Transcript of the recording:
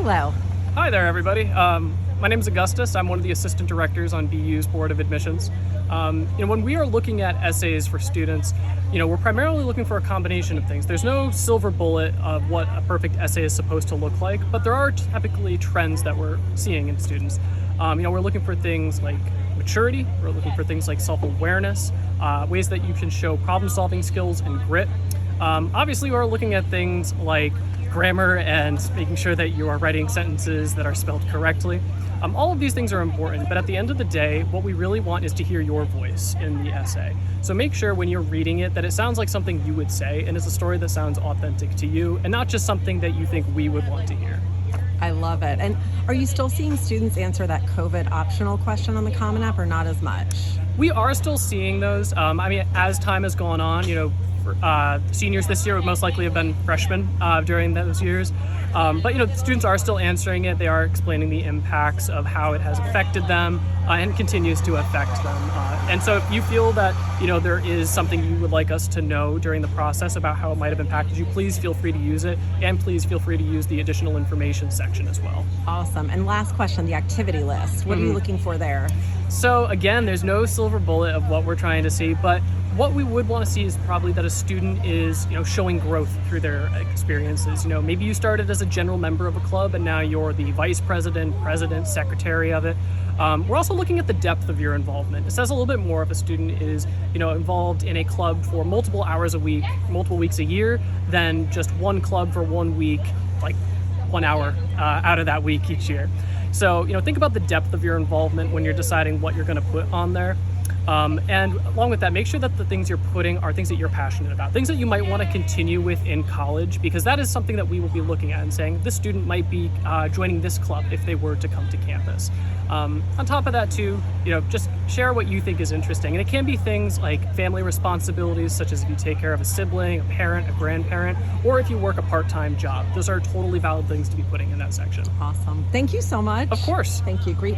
Hello. Hi there, everybody. My name is Augustus. I'm one of the assistant directors on BU's Board of Admissions. When we are looking at essays for students, we're primarily looking for a combination of things. There's no silver bullet of what a perfect essay is supposed to look like, but there are typically trends that we're seeing in students. We're looking for things like maturity. We're looking for things like self-awareness, ways that you can show problem-solving skills and grit. Obviously, we're looking at things like grammar and making sure that you are writing sentences that are spelled correctly. All of these things are important, but at the end of the day, what we really want is to hear your voice in the essay. So make sure when you're reading it that it sounds like something you would say and it's a story that sounds authentic to you and not just something that you think we would want to hear. I love it. And are you still seeing students answer that COVID optional question on the Common App or not as much? We are still seeing those. As time has gone on, seniors this year would most likely have been freshmen during those years. But students are still answering it. They are explaining the impacts of how it has affected them and continues to affect them. And so if you feel that, there is something you would like us to know during the process about how it might have impacted you, please feel free to use it. And please feel free to use the additional information section as well. Awesome. And last question, the activity list. What are you looking for there? So again, there's no silver bullet of what we're trying to see, but what we would want to see is probably that a student is, showing growth through their experiences. Maybe you started as a general member of a club and now you're the vice president, president, secretary of it. We're also looking at the depth of your involvement. It says a little bit more if a student is, involved in a club for multiple hours a week, multiple weeks a year, than just one club for 1 week, like 1 hour out of that week each year. So, think about the depth of your involvement when you're deciding what you're going to put on there. And along with that, make sure that the things you're putting are things that you're passionate about, things that you might want to continue with in college, because that is something that we will be looking at and saying this student might be joining this club if they were to come to campus. On top of that too, just share what you think is interesting. And it can be things like family responsibilities, such as if you take care of a sibling, a parent, a grandparent, or if you work a part-time job. Those are totally valid things to be putting in that section. Awesome. Thank you so much. Of course. Thank you. Great.